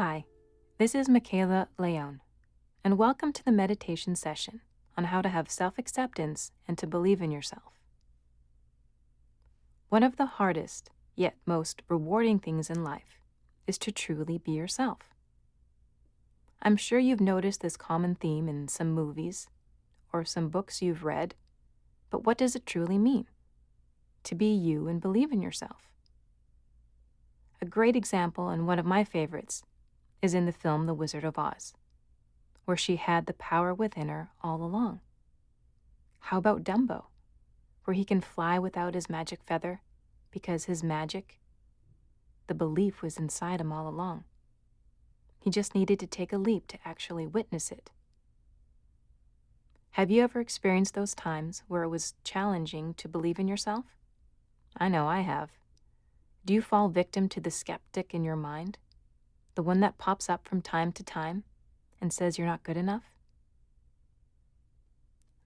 Hi, this is Makayla Leone, and welcome to the meditation session on how to have self-acceptance and to believe in yourself. One of the hardest, yet most rewarding things in life is to truly be yourself. I'm sure you've noticed this common theme in some movies or some books you've read, but what does it truly mean? To be you and believe in yourself. A great example, and one of my favorites, is in the film The Wizard of Oz, where she had the power within her all along. How about Dumbo, where he can fly without his magic feather because his magic, the belief, was inside him all along. He just needed to take a leap to actually witness it. Have you ever experienced those times where it was challenging to believe in yourself? I know I have. Do you fall victim to the skeptic in your mind? The one that pops up from time to time and says you're not good enough?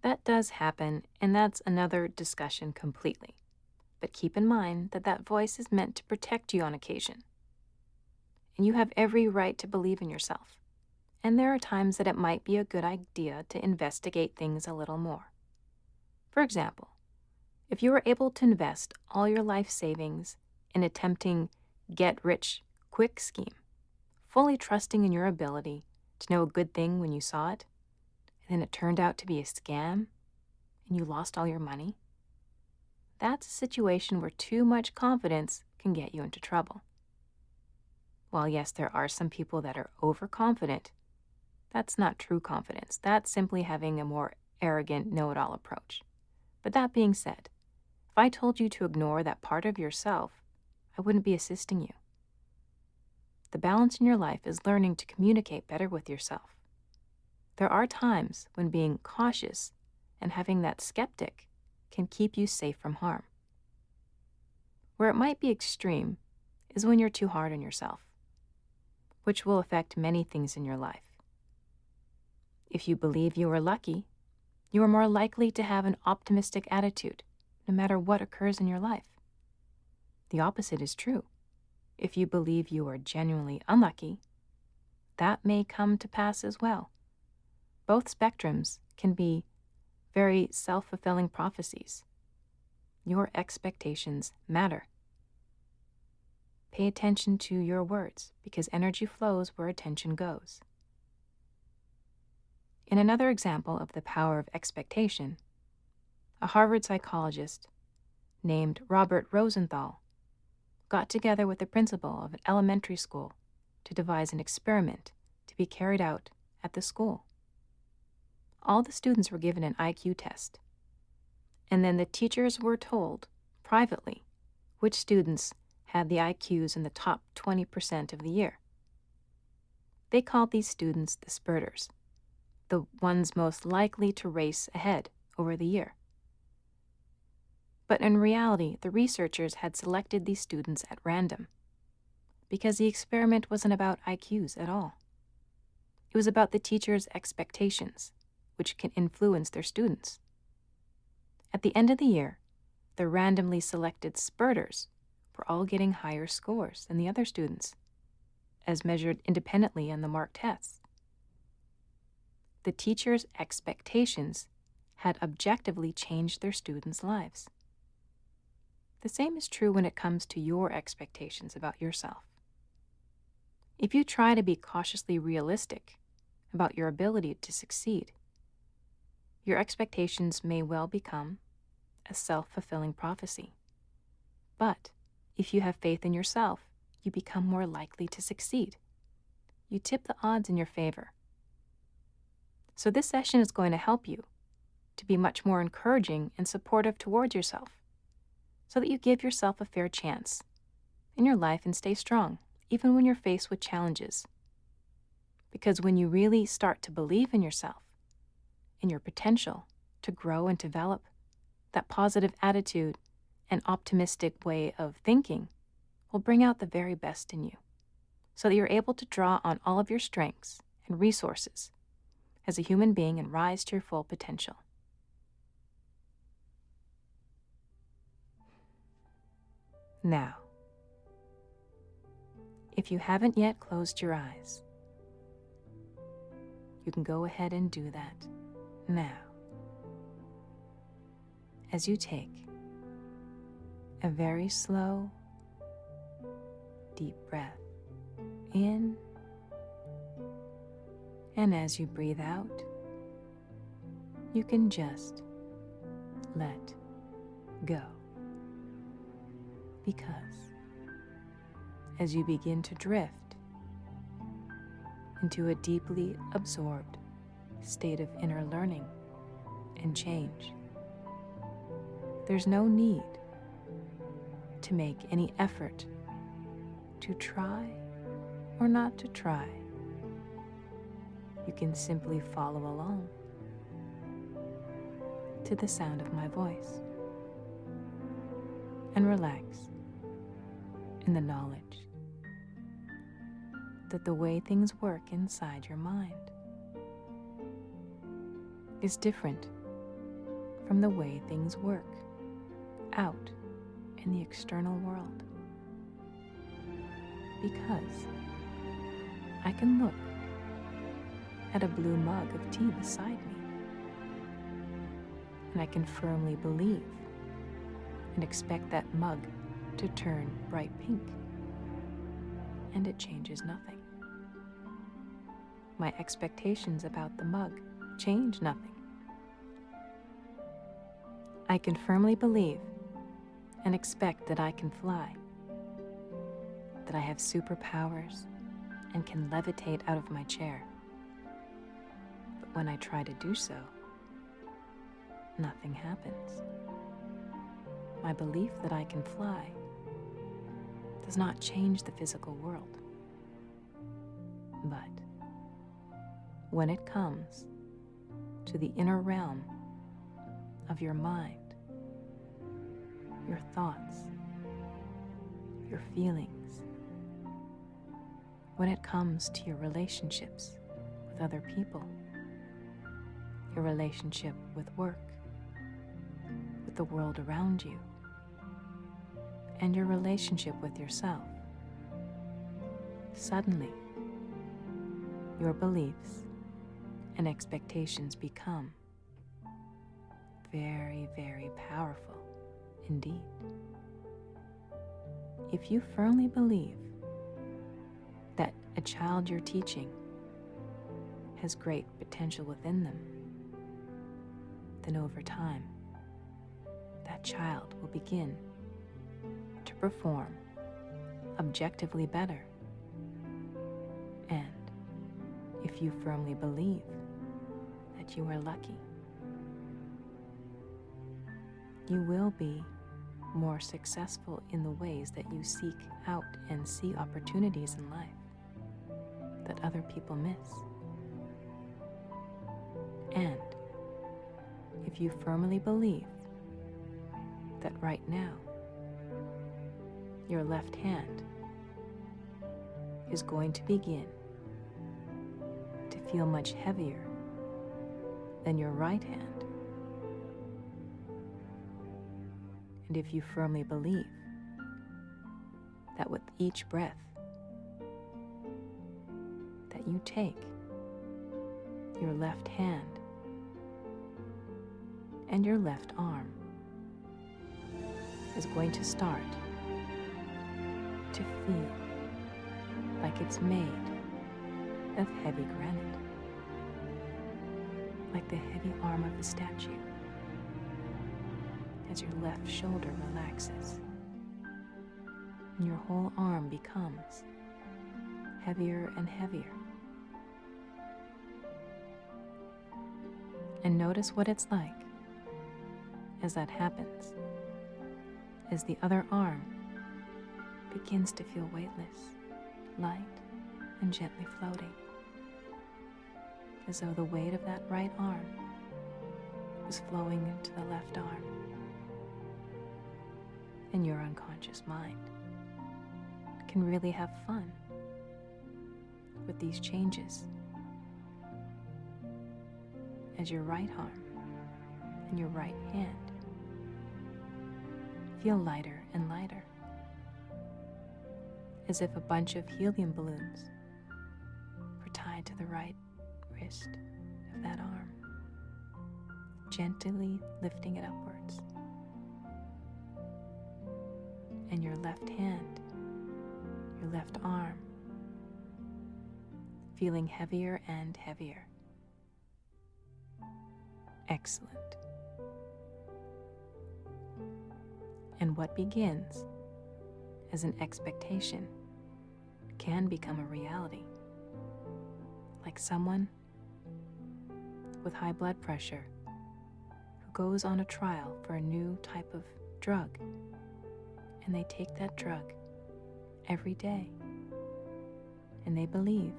That does happen, and that's another discussion completely. But keep in mind that that voice is meant to protect you on occasion. And you have every right to believe in yourself. And there are times that it might be a good idea to investigate things a little more. For example, if you were able to invest all your life savings in a tempting get-rich-quick scheme, fully trusting in your ability to know a good thing when you saw it, and then it turned out to be a scam, and you lost all your money, that's a situation where too much confidence can get you into trouble. While yes, there are some people that are overconfident, that's not true confidence. That's simply having a more arrogant, know-it-all approach. But that being said, if I told you to ignore that part of yourself, I wouldn't be assisting you. The balance in your life is learning to communicate better with yourself. There are times when being cautious and having that skeptic can keep you safe from harm. Where it might be extreme is when you're too hard on yourself, which will affect many things in your life. If you believe you are lucky, you are more likely to have an optimistic attitude no matter what occurs in your life. The opposite is true. If you believe you are genuinely unlucky, that may come to pass as well. Both spectrums can be very self-fulfilling prophecies. Your expectations matter. Pay attention to your words because energy flows where attention goes. In another example of the power of expectation, a Harvard psychologist named Robert Rosenthal got together with the principal of an elementary school to devise an experiment to be carried out at the school. All the students were given an IQ test, and then the teachers were told privately which students had the IQs in the top 20% of the year. They called these students the spurters, the ones most likely to race ahead over the year. But in reality, the researchers had selected these students at random because the experiment wasn't about IQs at all. It was about the teacher's expectations, which can influence their students. At the end of the year, the randomly selected spurters were all getting higher scores than the other students, as measured independently on the marked tests. The teacher's expectations had objectively changed their students' lives. The same is true when it comes to your expectations about yourself. If you try to be cautiously realistic about your ability to succeed, your expectations may well become a self-fulfilling prophecy. But if you have faith in yourself, you become more likely to succeed. You tip the odds in your favor. So this session is going to help you to be much more encouraging and supportive towards yourself, so that you give yourself a fair chance in your life and stay strong, even when you're faced with challenges. Because when you really start to believe in yourself, in your potential to grow and develop, that positive attitude and optimistic way of thinking will bring out the very best in you, so that you're able to draw on all of your strengths and resources as a human being and rise to your full potential. Now, If you haven't yet closed your eyes, you can go ahead and do that now. As you take a very slow, deep breath in, and as you breathe out, you can just let go. Because as you begin to drift into a deeply absorbed state of inner learning and change, there's no need to make any effort to try or not to try. You can simply follow along to the sound of my voice and relax in the knowledge that the way things work inside your mind is different from the way things work out in the external world. Because I can look at a blue mug of tea beside me, and I can firmly believe and expect that mug to turn bright pink, and it changes nothing. My expectations about the mug change nothing. I can firmly believe and expect that I can fly, that I have superpowers and can levitate out of my chair. But when I try to do so, nothing happens. My belief that I can fly does not change the physical world. But when it comes to the inner realm of your mind, your thoughts, your feelings, when it comes to your relationships with other people, your relationship with work, with the world around you, and your relationship with yourself, suddenly your beliefs and expectations become very, very powerful indeed. If you firmly believe that a child you're teaching has great potential within them, then over time, that child will begin to perform objectively better. And if you firmly believe that you are lucky, you will be more successful in the ways that you seek out and see opportunities in life that other people miss. And if you firmly believe that right now your left hand is going to begin to feel much heavier than your right hand, and if you firmly believe that with each breath that you take, your left hand and your left arm is going to start to feel like it's made of heavy granite, like the heavy arm of a statue, as your left shoulder relaxes and your whole arm becomes heavier and heavier. And notice what it's like as that happens, as the other arm begins to feel weightless, light, and gently floating, as though the weight of that right arm was flowing into the left arm. And your unconscious mind can really have fun with these changes as your right arm and your right hand feel lighter and lighter, as if a bunch of helium balloons were tied to the right wrist of that arm, gently lifting it upwards. And your left hand, your left arm, feeling heavier and heavier. Excellent. And what begins as an expectation can become a reality. Like someone with high blood pressure who goes on a trial for a new type of drug, and they take that drug every day, and they believe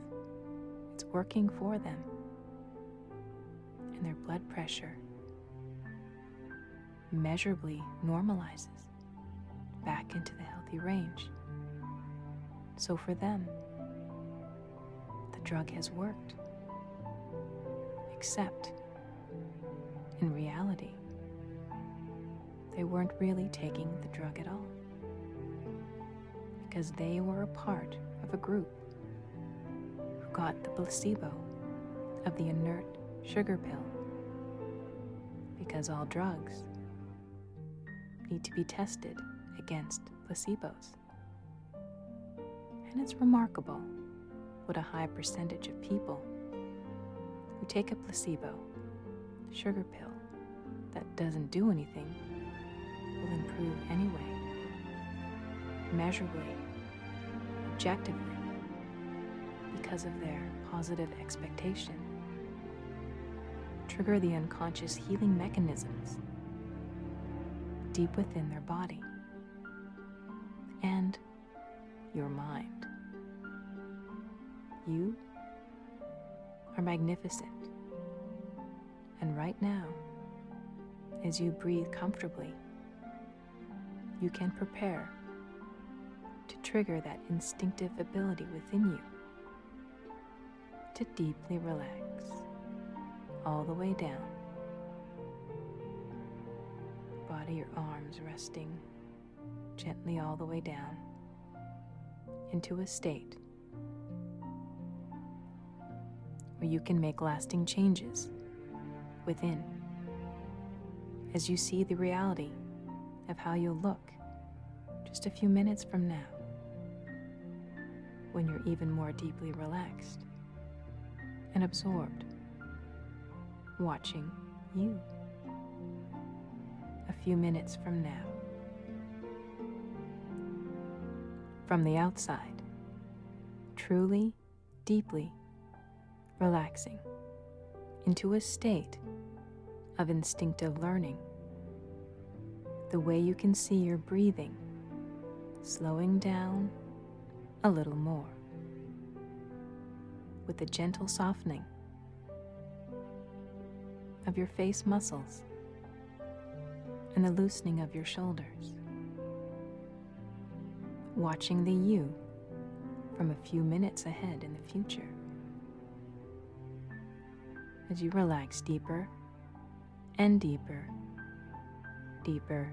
it's working for them, and their blood pressure measurably normalizes back into the healthy range. So for them, the drug has worked. Except, in reality, they weren't really taking the drug at all, because they were a part of a group who got the placebo of the inert sugar pill, because all drugs need to be tested against placebos. And it's remarkable what a high percentage of people who take a placebo, sugar pill, that doesn't do anything, will improve anyway, measurably, objectively, because of their positive expectation. Trigger the unconscious healing mechanisms deep within their body and your mind. You are magnificent. And right now, as you breathe comfortably, you can prepare to trigger that instinctive ability within you to deeply relax all the way down. Body, your arms resting gently all the way down into a state where you can make lasting changes within as you see the reality of how you'll look just a few minutes from now when you're even more deeply relaxed and absorbed, watching you a few minutes from now. From the outside, truly, deeply relaxing into a state of instinctive learning, the way you can see your breathing slowing down a little more, with a gentle softening of your face muscles and the loosening of your shoulders, watching the you from a few minutes ahead in the future as you relax deeper and deeper, deeper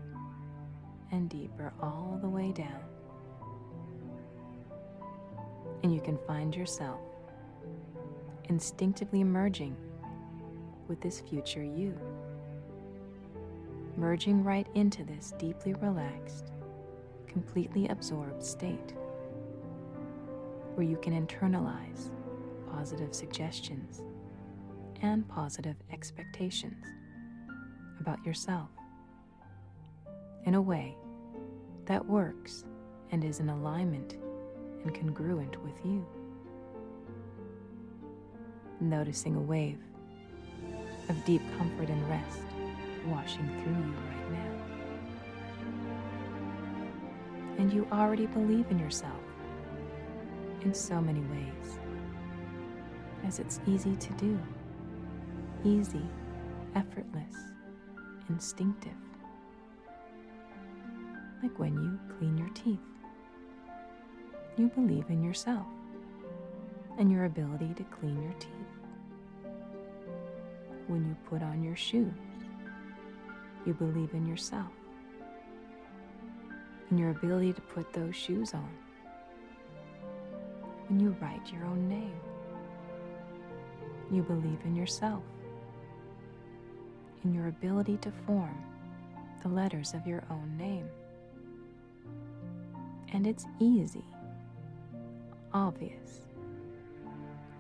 and deeper, all the way down. And you can find yourself instinctively merging with this future you, merging right into this deeply relaxed, completely absorbed state where you can internalize positive suggestions and positive expectations about yourself in a way that works and is in alignment and congruent with you. Noticing a wave of deep comfort and rest washing through you right now. And you already believe in yourself in so many ways, as it's easy to do. Easy, effortless, instinctive. Like when you clean your teeth. You believe in yourself and your ability to clean your teeth. When you put on your shoes, you believe in yourself and your ability to put those shoes on when you write your own name. You believe in yourself, in your ability to form the letters of your own name. And it's easy, obvious,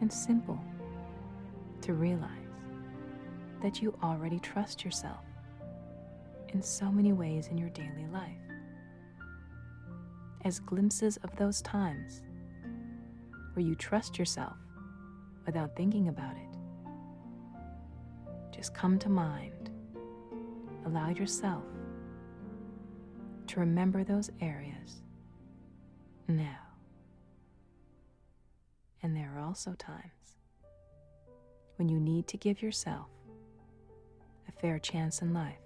and simple to realize that you already trust yourself in so many ways in your daily life. As glimpses of those times where you trust yourself without thinking about it just come to mind. Allow yourself to remember those areas now. And there are also times when you need to give yourself a fair chance in life.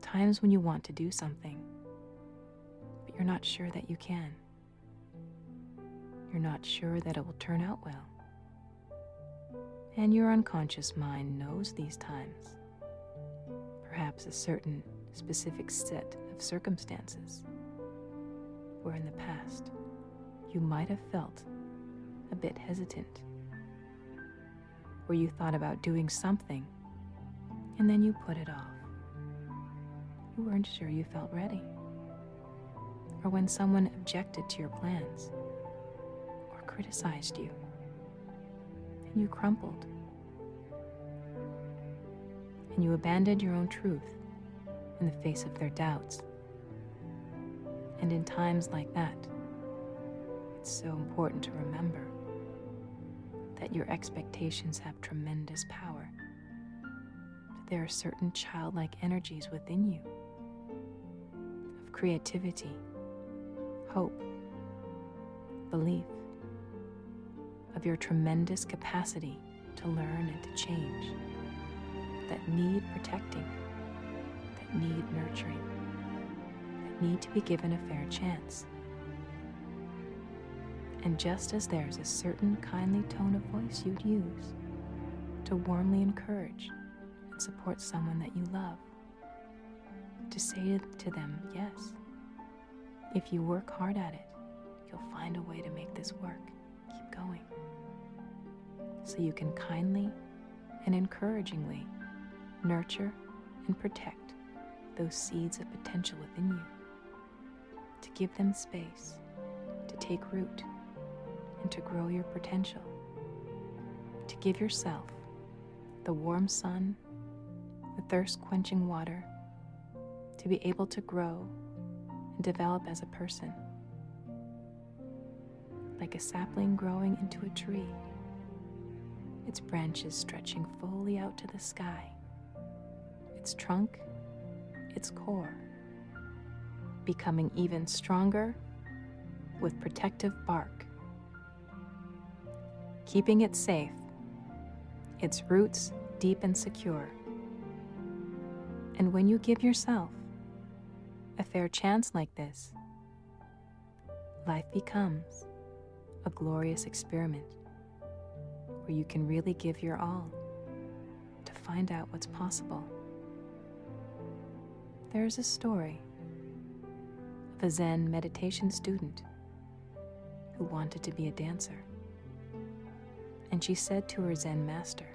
Times when you want to do something, but you're not sure that you can. You're not sure that it will turn out well. And your unconscious mind knows these times. Perhaps a certain specific set of circumstances where in the past you might have felt a bit hesitant, where you thought about doing something and then you put it off. You weren't sure you felt ready. Or when someone objected to your plans or criticized you and you crumpled and you abandoned your own truth in the face of their doubts. And in times like that, it's so important to remember that your expectations have tremendous power. That there are certain childlike energies within you of creativity, hope, belief, of your tremendous capacity to learn and to change, that need protecting, that need nurturing, that need to be given a fair chance. And just as there's a certain kindly tone of voice you'd use to warmly encourage and support someone that you love, to say to them, yes, if you work hard at it, you'll find a way to make this work. Keep going. So you can kindly and encouragingly nurture and protect those seeds of potential within you, to give them space to take root and to grow your potential, to give yourself the warm sun, the thirst-quenching water, to be able to grow and develop as a person, like a sapling growing into a tree, its branches stretching fully out to the sky, its trunk, its core, becoming even stronger with protective bark, keeping it safe, its roots deep and secure. And when you give yourself a fair chance like this, life becomes a glorious experiment where you can really give your all to find out what's possible. There is a story of a Zen meditation student who wanted to be a dancer. And she said to her Zen master,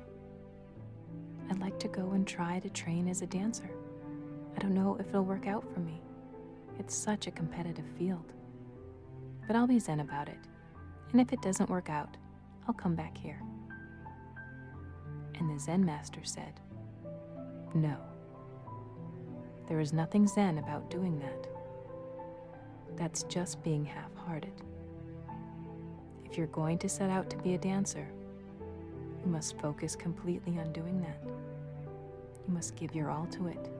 "I'd like to go and try to train as a dancer. I don't know if it'll work out for me. It's such a competitive field. But I'll be Zen about it. And if it doesn't work out, I'll come back here." And the Zen master said, "No. There is nothing Zen about doing that. That's just being half-hearted. If you're going to set out to be a dancer, you must focus completely on doing that. You must give your all to it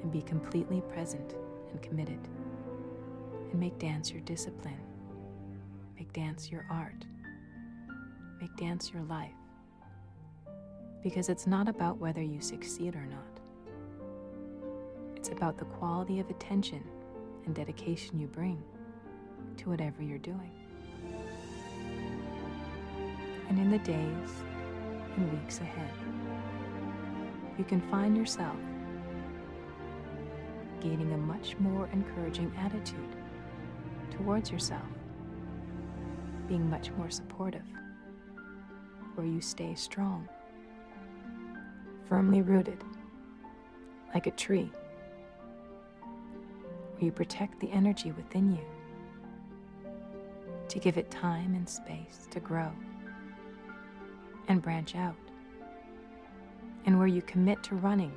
and be completely present and committed, and make dance your discipline, make dance your art, make dance your life. Because it's not about whether you succeed or not. It's about the quality of attention and dedication you bring to whatever you're doing. And in the days and weeks ahead, you can find yourself gaining a much more encouraging attitude towards yourself being much more supportive, where you stay strong, firmly rooted, like a tree, where you protect the energy within you to give it time and space to grow and branch out, and where you commit to running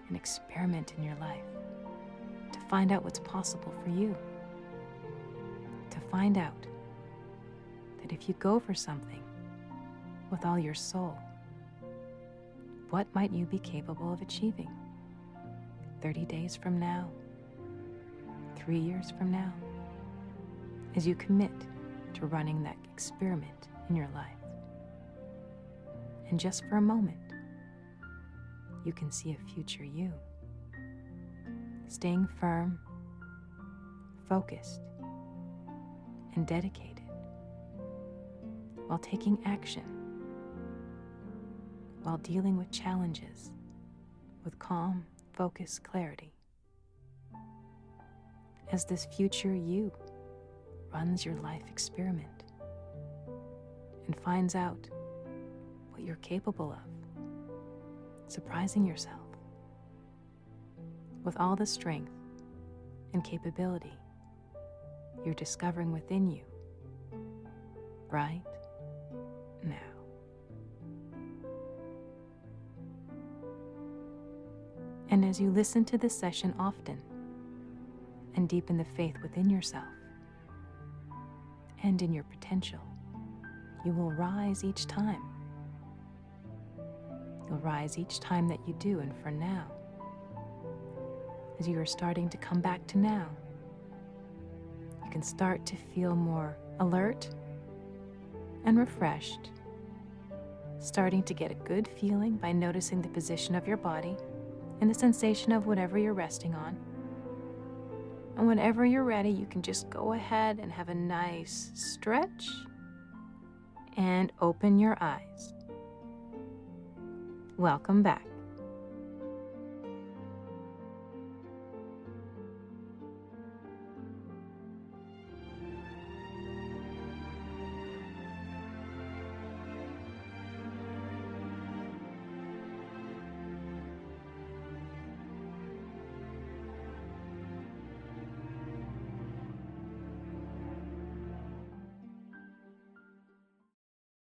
an experiment in your life to find out what's possible for you, to find out that if you go for something with all your soul, what might you be capable of achieving 30 days from now, 3 years from now, as you commit to running that experiment in your life. And just for a moment, you can see a future you, staying firm, focused, and dedicated, while taking action, while dealing with challenges with calm, focused clarity. As this future you runs your life experiment and finds out what you're capable of, surprising yourself with all the strength and capability you're discovering within you right now. And as you listen to this session often and deepen the faith within yourself and in your potential, you will rise each time. You'll rise each time that you do, and for now, as you are starting to come back to now, you can start to feel more alert and refreshed, starting to get a good feeling by noticing the position of your body and the sensation of whatever you're resting on. And whenever you're ready, you can just go ahead and have a nice stretch and open your eyes. Welcome back.